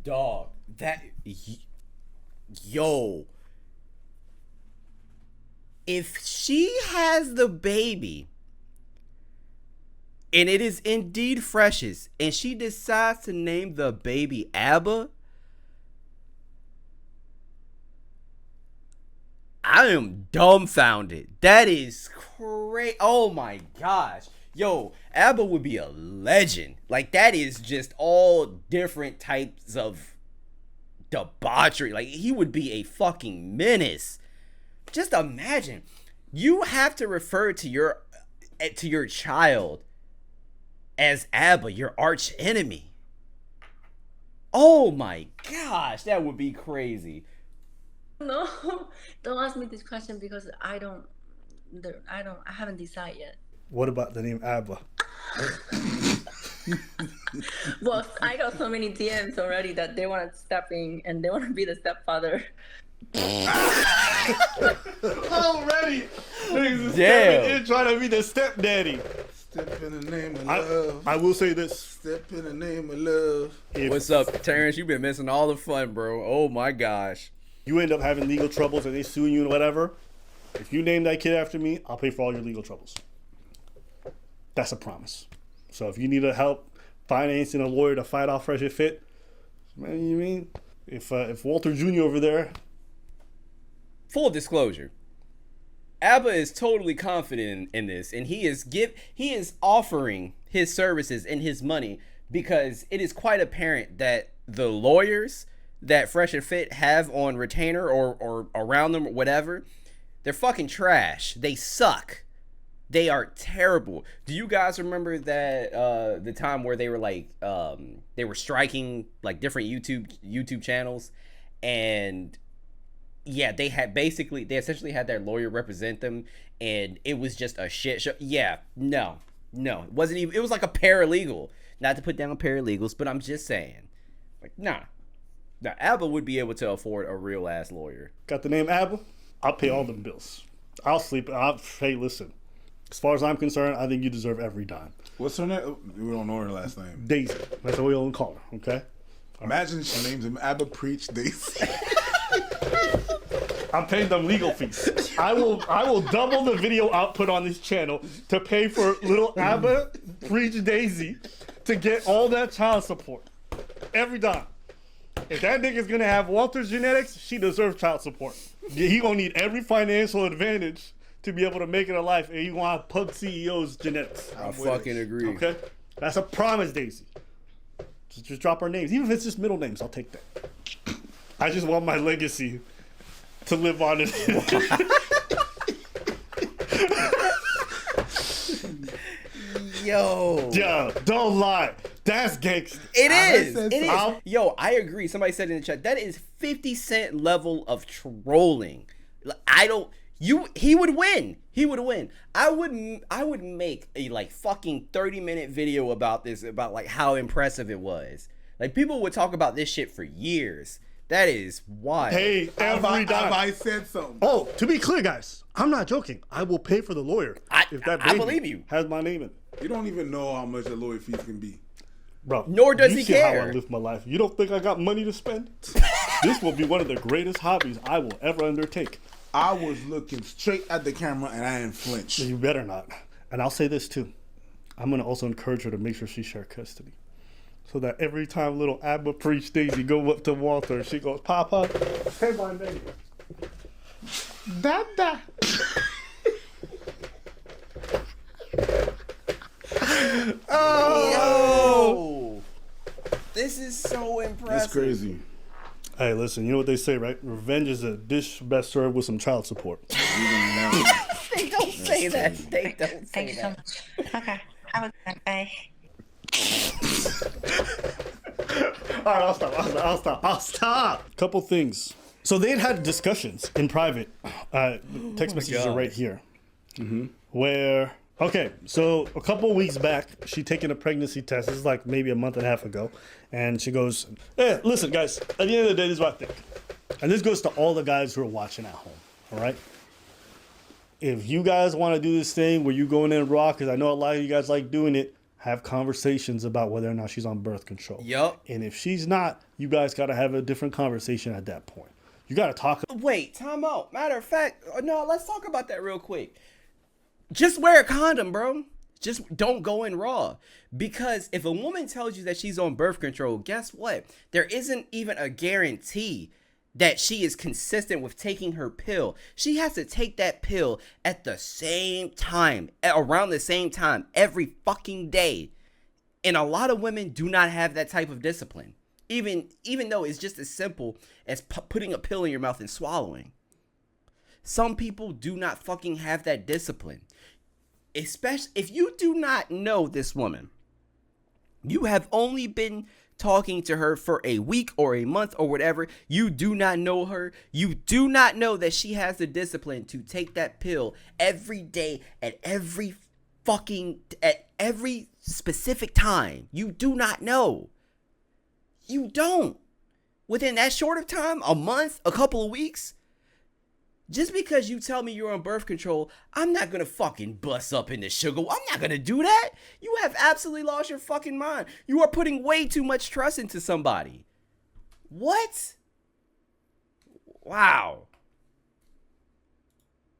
dog. That. Yo. If she has the baby, and it is indeed Fresh's, and she decides to name the baby Abba, I am dumbfounded. That is crazy. Oh my gosh. Yo, Abba would be a legend. Like, that is just all different types of debauchery. Like, he would be a fucking menace. Just imagine. You have to refer to your child as Abba, your arch enemy. Oh my gosh, that would be crazy. No, don't ask me this question because I haven't decided yet. What about the name Abba? Well, I got so many DMs already that they want to step in and they want to be the stepfather. Already, niggas is Damn. stepping in trying to be the stepdaddy. Step in the name of love. I will say this. Step in the name of love. If What's up, Terrence? You've been missing all the fun, bro. Oh my gosh. you end up having legal troubles and they suing you and whatever, if you name that kid after me, I'll pay for all your legal troubles. That's a promise. So if you need help financing a lawyer to fight off Fresh and Fit, man, you mean if Walter Jr. over there, Full disclosure. Abba is totally confident in this, and he is offering his services and his money because it is quite apparent that the lawyers that Fresh and Fit have on retainer or around them or whatever, they're fucking trash. They suck. They are terrible. Do you guys remember that the time where they were like they were striking like different YouTube channels, and yeah, they essentially had their lawyer represent them, and it was just a shit show. Yeah, no, it wasn't even. It was like a paralegal. Not to put down paralegals, but I'm just saying, like, nah. Now, Abba would be able to afford a real ass lawyer. got the name Abba, I'll pay all them bills. I'll sleep. Hey, listen. As far as I'm concerned, I think you deserve every dime. What's her name? We don't know her last name. Daisy. That's what we all call her, okay? Imagine she names him Abba Preach Daisy. I'm paying them legal fees. I will double the video output on this channel to pay for little Abba Preach Daisy to get all that child support. Every dime. If that nigga's gonna have Walter's genetics, she deserves child support. He gonna need every financial advantage to be able to make it in life, and you gonna have Pug CEO's genetics. I fucking agree. Okay? That's a promise, Daisy. Just drop our names. Even if it's just middle names, I'll take that. I just want my legacy to live on it. Yo. Yeah, don't lie. That's gangster. It is. said It is. so. Yo, I agree. Somebody said in the chat, that is 50 Cent level of trolling. He would win. He would win. I would make a like fucking 30-minute video about this, about like how impressive it was. Like people would talk about this shit for years. That is wild. Hey, every dime. Have I said something? Oh, to be clear, guys, I'm not joking. I will pay for the lawyer if that I baby believe you. has my name in it. You don't even know how much a lawyer fees can be. Bro, Nor does you he see how care. I live my life. You don't think I got money to spend? This will be one of the greatest hobbies I will ever undertake. I was looking straight at the camera and I didn't flinch. You better not. And I'll say this too. I'm going to also encourage her to make sure she share custody. So that every time little Abba Preach Daisy go up to Walter, she goes, Papa, hey, my baby. Dada. Yo. This is so impressive. That's crazy. Hey, listen, you know what they say, right? Revenge is a dish best served with some child support. They don't say that. They don't say Thank you so that. much. Okay. Have a good night. Bye. All right, I'll stop. Couple things. So they'd had discussions in private. Text messages are God. right here. Where, okay, so a couple weeks back, she'd taken a pregnancy test. This is like maybe a month and a half ago. And she goes, hey, listen, guys, at the end of the day, this is what I think. And this goes to all the guys who are watching at home, all right? If you guys want to do this thing where you go in and raw, because I know a lot of you guys like doing it, have conversations about whether or not she's on birth control. Yup. And if she's not, you guys got to have a different conversation at that point. You got to talk. Wait, time out. Matter of fact, no, let's talk about that real quick. Just wear a condom, bro. Just don't go in raw. Because if a woman tells you that she's on birth control, guess what? There isn't even a guarantee that she is consistent with taking her pill. She has to take that pill at the same time, around the same time, every fucking day. And a lot of women do not have that type of discipline. Even though it's just as simple as putting a pill in your mouth and swallowing. Some people do not fucking have that discipline. Especially if you do not know this woman. You have only been talking to her for a week or a month or whatever. You do not know her. You do not know that she has the discipline to take that pill every day at every specific time. You do not know. You don't. Within that short of time, a month, a couple of weeks, just because you tell me you're on birth control, I'm not gonna fucking bust up into sugar. I'm not gonna do that. You have absolutely lost your fucking mind. You are putting way too much trust into somebody. What? Wow.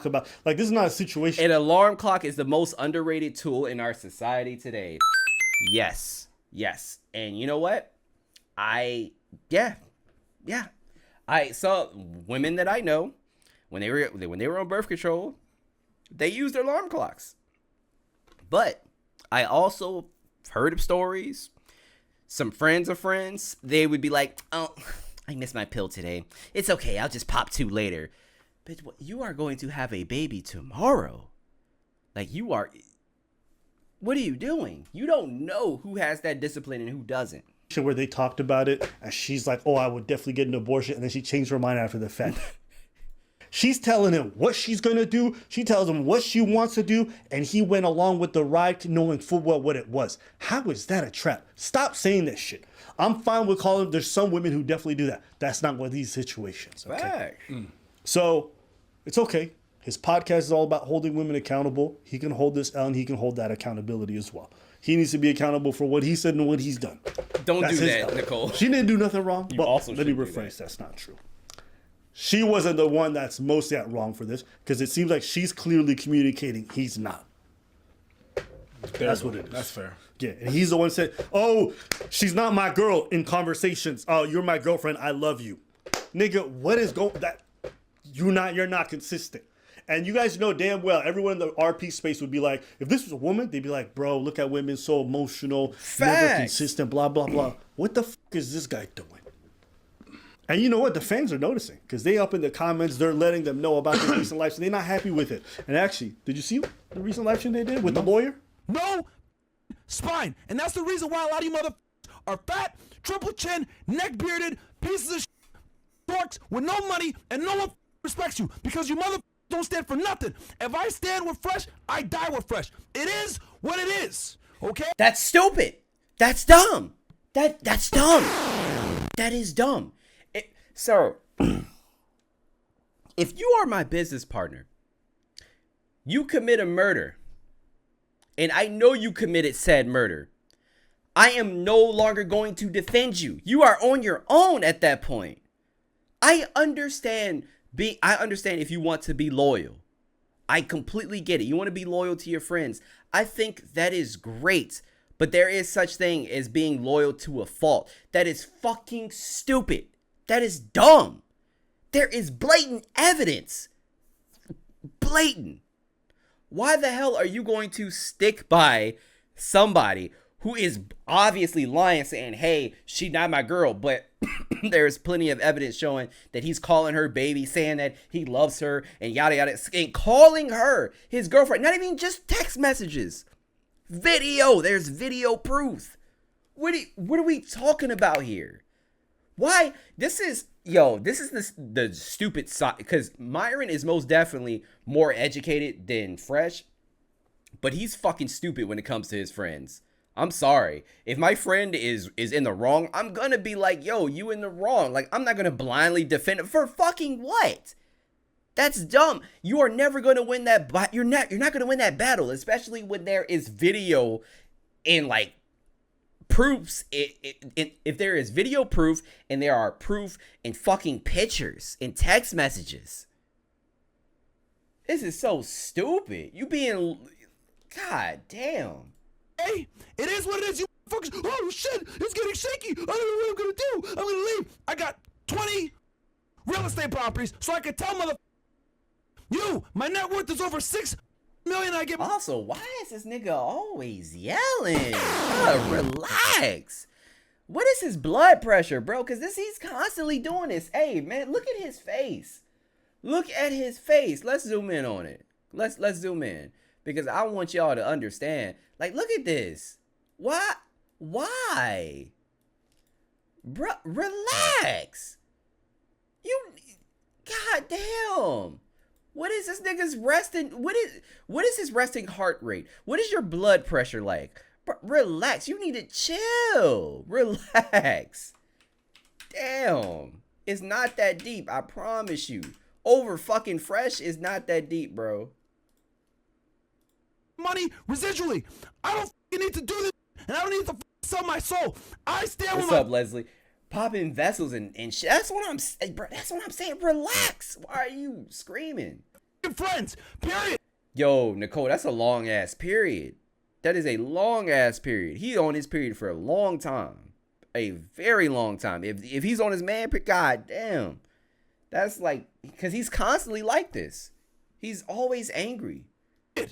About like this is not a situation. An alarm clock is the most underrated tool in our society today. Yes. And you know what? I saw women that I know when they were on birth control, they used their alarm clocks. But I also heard of stories. Some friends of friends, they would be like, "Oh, I missed my pill today. It's okay. I'll just pop 2 later." But you are going to have a baby tomorrow. Like what are you doing? You don't know who has that discipline and who doesn't. Where they talked about it, and she's like, "Oh, I would definitely get an abortion," and then she changed her mind after the fact. She's telling him what she's gonna do. She tells him what she wants to do, and he went along with the ride, knowing full well what it was. How is that a trap? Stop saying that shit. I'm fine with calling. There's some women who definitely do that. That's not one of these situations. Okay. So it's okay. His podcast is all about holding women accountable. He can hold this L and he can hold that accountability as well. He needs to be accountable for what he said and what he's done. Don't That's do that, L. Nicole. She didn't do nothing wrong. But also let me shouldn't do rephrase. That's not true. She wasn't the one that's mostly at wrong for this because it seems like she's clearly communicating. He's not. That's what it is. That's fair. Yeah, and he's the one said, "Oh, she's not my girl" in conversations. "Oh, you're my girlfriend. I love you." Nigga, what is going that you're not consistent. And you guys know damn well, everyone in the RP space would be like, if this was a woman, they'd be like, "Bro, look at women, so emotional, never consistent, blah, blah, blah." What the fuck is this guy doing? And you know what? The fans are noticing because they up in the comments, they're letting them know about their recent life, so they're not happy with it. And actually, did you see the recent live stream they did with the lawyer? No spine. And that's the reason why a lot of you mother are fat, triple chin, neck bearded, pieces of dorks with no money and no one respects you because you mother don't stand for nothing. If I stand with Fresh, I die with Fresh. It is what it is. Okay? That's stupid. That's dumb. That's dumb. That is dumb. Sir, if you are my business partner, you commit a murder, and I know you committed said murder, I am no longer going to defend you. You are on your own at that point. I understand if you want to be loyal. I completely get it. You want to be loyal to your friends. I think that is great. But there is such thing as being loyal to a fault. That is fucking stupid. That is dumb. There is blatant evidence. Blatant. Why the hell are you going to stick by somebody who is obviously lying, saying, "Hey, she's not my girl," but there's plenty of evidence showing that he's calling her baby, saying that he loves her, and yada yada, and calling her his girlfriend. Not even just text messages. Video. There's video proof. What are we talking about here? Why? This is the stupid side, because Myron is most definitely more educated than Fresh, but he's fucking stupid when it comes to his friends. I'm sorry. If my friend is in the wrong, I'm gonna be like, "Yo, you in the wrong." Like, I'm not gonna blindly defend it for fucking what? That's dumb. You are never gonna win that. You're not gonna win that battle, especially when there is video and like proofs. If there is video proof and there are proof and fucking pictures and text messages. This is so stupid. You being, god damn. Hey, it is what it is, you fuckers. Oh shit, it's getting shaky. I don't know what I'm gonna do. I'm gonna leave. I got 20 real estate properties, so I can tell my net worth is over $6 million. I get Also, why is this nigga always yelling? Relax. What is his blood pressure, bro? Because he's constantly doing this. Hey, man, look at his face. Look at his face. Let's zoom in on it. Let's zoom in. Because I want y'all to understand. Like, look at this. Why? Bro, relax. God damn. What is this nigga's resting? What is his resting heart rate? What is your blood pressure like? Relax. You need to chill. Relax. Damn. It's not that deep. I promise you. Over fucking fresh is not that deep, bro. Money residually. I don't need to do this, and I don't need to sell my soul. I stand What's with my up, Leslie? Popping vessels and shit. That's what I'm saying, bro. That's what I'm saying. Relax. Why are you screaming? friends. Period. Yo, Nicole, that's a long ass period. That is a long ass period. He on his period for a long time. A very long time. If he's on his man, god damn. That's like, because he's constantly like this. He's always angry. All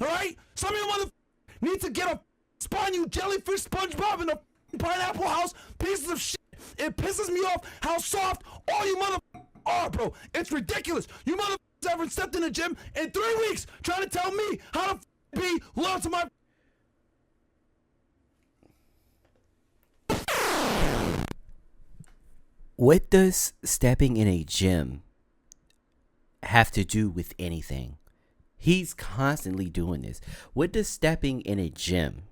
right? Some of you mother need to get a spawn you jellyfish, SpongeBob, in a pineapple house. Pieces of shit. It pisses me off how soft all you mother are, bro. It's ridiculous. You mother ever stepped in the gym in 3 weeks trying to tell me how to be loyal to my... What does stepping in a gym have to do with anything? He's constantly doing this. What does stepping in a gym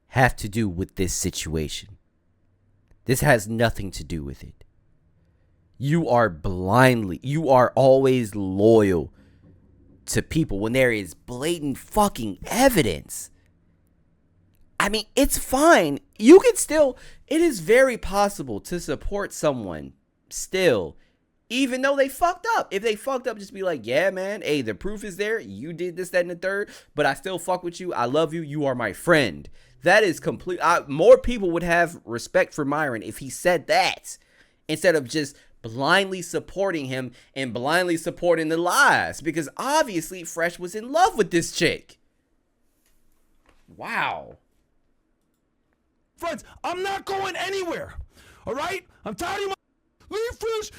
have to do with this situation? This has nothing to do with it. You are always loyal to people when there is blatant fucking evidence. I mean, it's fine. You can still, it is very possible to support someone still, even though they fucked up. If they fucked up, just be like, yeah, man, hey, the proof is there. You did this, that, and the third, but I still fuck with you. I love you. You are my friend. That is complete. More people would have respect for Myron if he said that instead of just blindly supporting him and blindly supporting the lies, because obviously Fresh was in love with this chick. Wow. Friends, I'm not going anywhere. All right? I'm tired of my... Leave Fresh.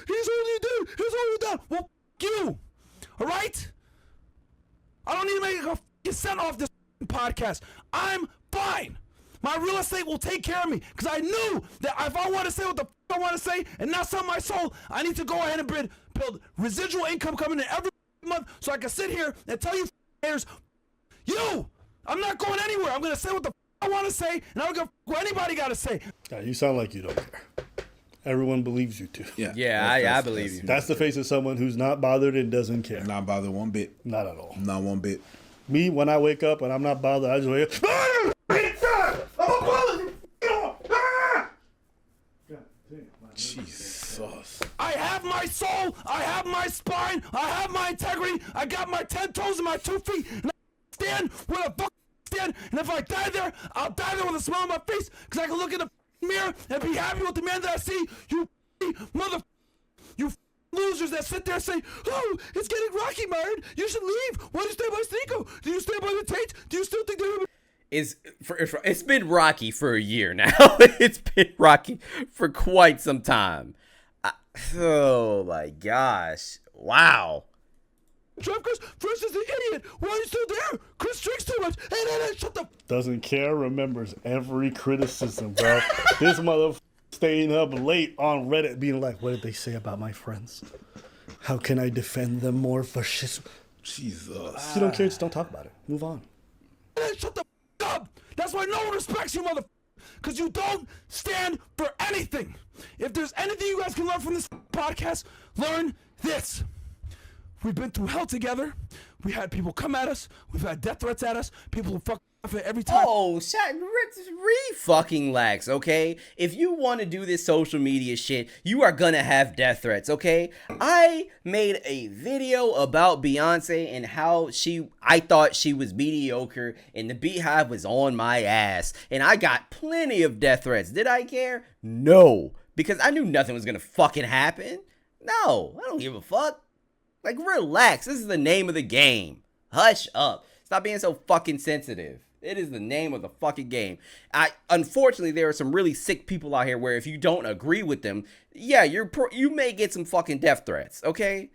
He's holding you down. Well, f*** you. All right? I don't need to make a f***ing cent off this podcast. I'm fine. My real estate will take care of me, because I knew that if I want to say what the f*** I want to say and not sell my soul, I need to go ahead and build residual income coming in every month so I can sit here and tell you f***ers, you, I'm not going anywhere. I'm going to say what the f*** I want to say, and I don't give a f*** what anybody got to say. Yeah, you sound like you don't care. Everyone believes you too. Yeah, I believe you. That's the face of someone who's not bothered and doesn't care. Not bothered one bit. Not at all. Not one bit. Me, when I wake up and I'm not bothered, I just wake up. Jesus. I have my soul. I have my spine. I have my integrity. I got my 10 toes and my 2 feet. And I stand where the fuck I stand. And if I die there, I'll die there with a smile on my face, because I can look in the mirror and be happy with the man that I see. You mother... You losers that sit there and say, oh, it's getting rocky, Myron. You should leave. Why do you stay by Sneeko? Do you stay by the Tate? Do you still think they're... It's been rocky for a year now. It's been rocky for quite some time. Oh my gosh. Wow. Chris is the idiot. Why are you still there? Chris drinks too much. Hey, shut the... Doesn't care, remembers every criticism, bro. This motherfucker staying up late on Reddit being like, what did they say about my friends? How can I defend them more for shit? Jesus. If you don't care, just don't talk about it. Move on. Hey, shut the f*** up. That's why no one respects you, mother... Because you don't stand for anything. If there's anything you guys can learn from this podcast, learn this. We've been through hell together. We had people come at us. We've had death threats at us. People who fuck every time. Oh, fucking lax, okay? If you want to do this social media shit, you are gonna have death threats, okay? I made a video about Beyonce and how I thought she was mediocre and the Beehive was on my ass. And I got plenty of death threats. Did I care? No. Because I knew nothing was gonna fucking happen. No, I don't give a fuck. Like, relax. This is the name of the game. Hush up. Stop being so fucking sensitive. It is the name of the fucking game. Unfortunately, there are some really sick people out here where if you don't agree with them, yeah, you may get some fucking death threats, okay?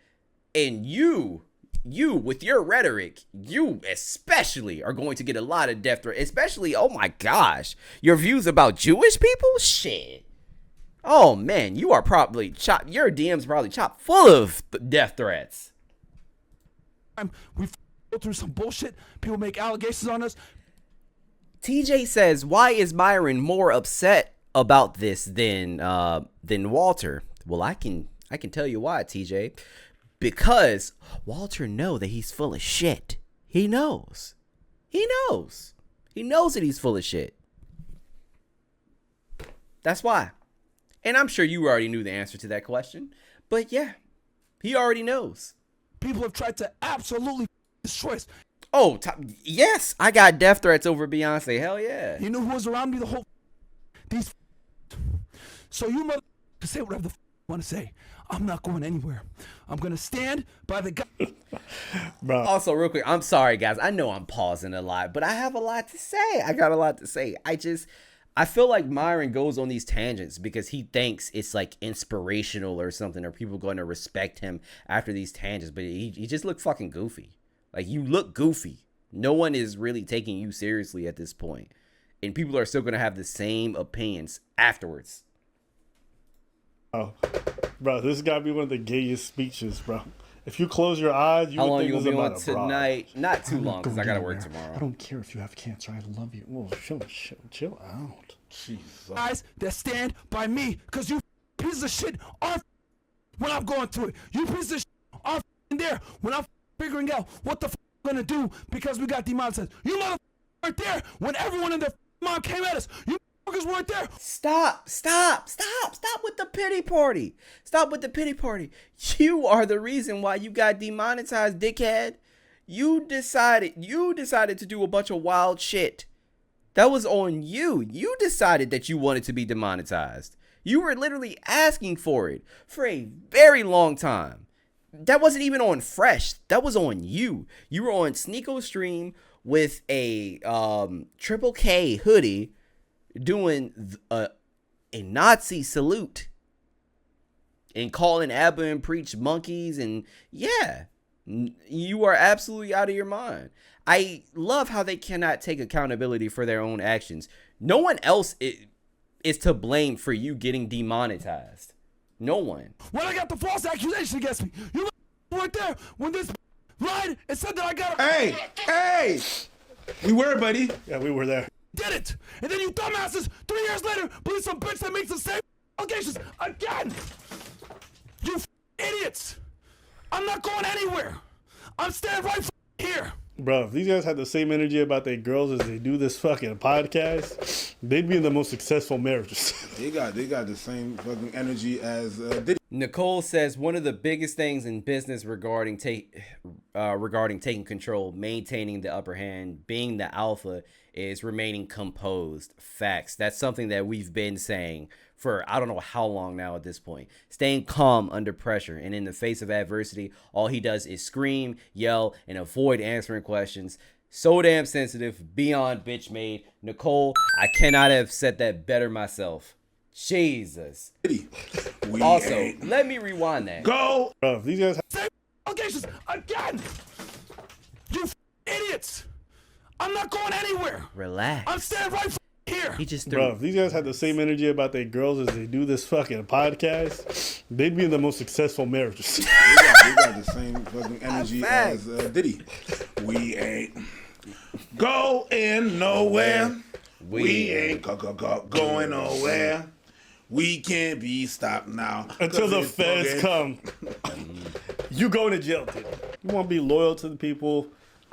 And you with your rhetoric, you especially are going to get a lot of death threats. Especially, oh my gosh, your views about Jewish people? Shit. Oh man, you are probably your DMs probably chock full of death threats. time we go through some bullshit. People make allegations on us. TJ says, why is Myron more upset about this than Walter? Well, I can tell you why, TJ. Because Walter knows that he's full of shit. He knows. He knows that he's full of shit. That's why. And I'm sure you already knew the answer to that question. But yeah, he already knows. People have tried to absolutely destroy us. Oh, yes, I got death threats over Beyonce. Hell yeah. You know who was around me the whole these. So you mother say whatever the you want to say. I'm not going anywhere. I'm gonna stand by the guy. Bro. Also, real quick, I'm sorry, guys. I know I'm pausing a lot, but I have a lot to say. I got a lot to say. I feel like Myron goes on these tangents because he thinks it's like inspirational or something, or people going to respect him after these tangents, but he just look fucking goofy. Like, you look goofy. No one is really taking you seriously at this point. And people are still going to have the same opinions afterwards. Oh, bro, this got to be one of the gayest speeches, bro. If you close your eyes, you How would long think you this gonna be about on a tonight? bride. Not too long, because I got to Go work anywhere. tomorrow. I don't care if you have cancer. I love you. Whoa, chill out. Jesus. Guys that stand by me, because you pieces of shit are when I'm going through it. You pieces of shit are there when I'm figuring out what the I'm gonna do because we got demonetized. You motherfuckers weren't there when everyone in their mom came at us. You motherfuckers weren't there. Stop with the pity party. Stop with the pity party. You are the reason why you got demonetized, dickhead. You decided to do a bunch of wild shit. That was on you. You decided that you wanted to be demonetized. You were literally asking for it for a very long time. That wasn't even on Fresh. That was on you. You were on Sneeko Stream with a Triple K hoodie doing a Nazi salute and calling Abba and Preach monkeys. And yeah, you are absolutely out of your mind. I love how they cannot take accountability for their own actions. No one else is to blame for you getting demonetized. No one. When I got the false accusation against me, you weren't there when this lied and said that I got Hey! We were, buddy. Yeah, we were there. did it. And then you dumbasses 3 years later believe some bitch that makes the same allegations again. You idiots. I'm not going anywhere. I'm standing right here. Bro, if these guys had the same energy about their girls as they do this fucking podcast, they'd be in the most successful marriages. They got the same fucking energy as Diddy. Nicole says one of the biggest things in business regarding taking control, maintaining the upper hand, being the alpha, is remaining composed. Facts. That's something that we've been saying for I don't know how long now at this point. Staying calm under pressure and in the face of adversity, all he does is scream, yell, and avoid answering questions. So damn sensitive, beyond bitch made. Nicole, I cannot have said that better myself. Jesus. Also, let me rewind that. Go! Bro, if these guys Same allegations again. You idiots. I'm not going anywhere. Relax. I'm standing right here. He just Bro, threw. if these guys had the same energy about their girls as they do this fucking podcast, they'd be in the most successful marriages. They got the same fucking energy as Diddy. We ain't going nowhere. We ain't going nowhere. We can't be stopped now. Until the 'cause it's feds fucking- come. You going to jail, dude. You want to be loyal to the people.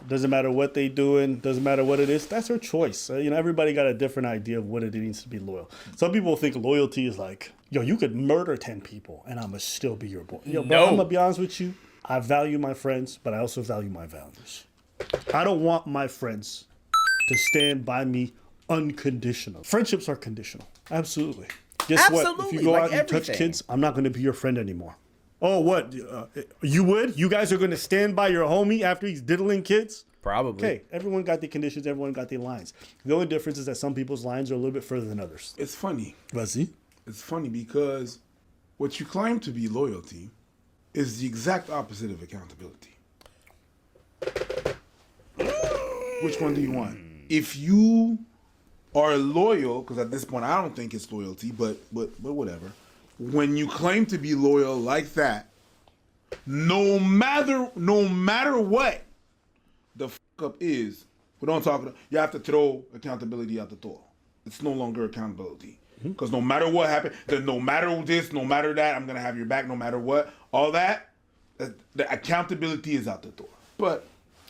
Doesn't matter what they doing. Doesn't matter what it is. That's her choice. Everybody got a different idea of what it means to be loyal. Some people think loyalty is like, yo, you could murder 10 people and I'ma still be your boy. Yo, bro, No. I'm gonna be honest with you. I value my friends, but I also value my values. I don't want my friends to stand by me unconditional. Friendships are conditional. Absolutely. Guess what? If Absolutely, you go like out and touch everything. kids, I'm not going to be your friend anymore. Oh, what? You would? You guys are going to stand by your homie after he's diddling kids? Probably. Okay, everyone got their conditions. Everyone got their lines. The only difference is that some people's lines are a little bit further than others. It's funny. Was-y? It's funny because what you claim to be loyalty is the exact opposite of accountability. Which one do you want? If you are loyal, because at this point I don't think it's loyalty, but whatever. When you claim to be loyal like that, no matter what the fuck up is, we don't talk. You have to throw accountability out the door. It's no longer accountability. Because no matter what happened, then no matter this, no matter that, I'm gonna have your back no matter what. All that, the accountability is out the door. But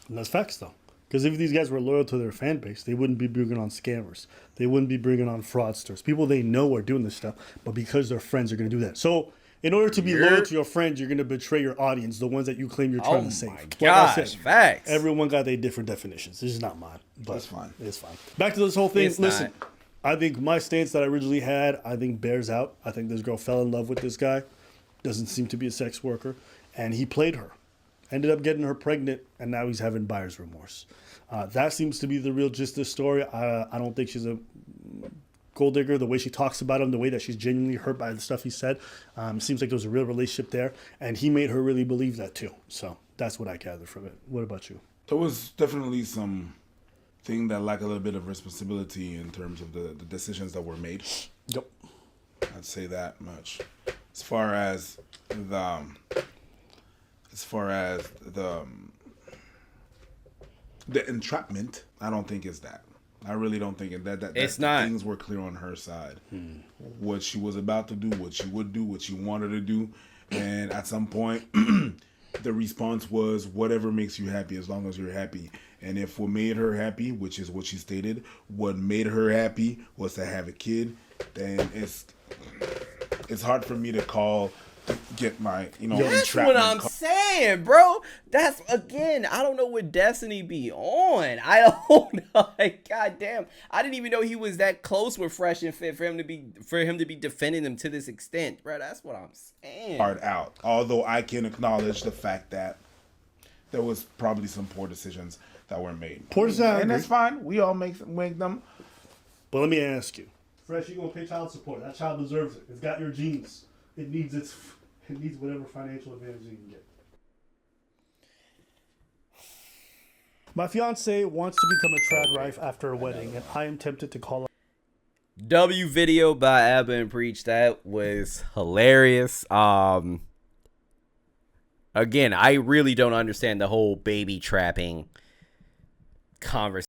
and that's facts though. Because if these guys were loyal to their fan base, they wouldn't be bringing on scammers. They wouldn't be bringing on fraudsters. People they know are doing this stuff, but because their friends are going to do that. So in order to be loyal to your friends, you're going to betray your audience, the ones that you claim you're trying to save. Oh my gosh, like facts. Everyone got their different definitions. This is not mine. But that's fine. It's fine. Back to this whole thing. It's Listen, not. I think my stance that I originally had, I think bears out. I think this girl fell in love with this guy. Doesn't seem to be a sex worker. And he played her. Ended up getting her pregnant, and now he's having buyer's remorse. That seems to be the real gist of the story. I don't think she's a gold digger. The way she talks about him, the way that she's genuinely hurt by the stuff he said, seems like there was a real relationship there. And he made her really believe that too. So that's what I gathered from it. What about you? there was definitely some thing that lacked a little bit of responsibility in terms of the decisions that were made. Yep. I'd say that much. As far as the entrapment, I don't think it's that. I really don't think that it's not. Things were clear on her side. What she was about to do, what she would do, what she wanted to do, and at some point, the response was whatever makes you happy, as long as you're happy. And if what made her happy, which is what she stated, what made her happy was to have a kid, then it's hard for me to get my, That's what I'm saying, bro. That's, again, I don't know what Destiny be on. I don't know. Like, goddamn, I didn't even know he was that close with Fresh and Fit for him to be defending them to this extent, bro. That's what I'm saying. Hard out. Although I can acknowledge the fact that there was probably some poor decisions that were made. And that's fine. We all make them. But let me ask you, Fresh, you gonna pay child support? That child deserves it. It's got your genes. It needs whatever financial advantage you can get. My fiance wants to become a trad wife after a wedding, and I am tempted to call her. W video by Abba and Preach. That was hilarious. Again, I really don't understand the whole baby trapping conversation.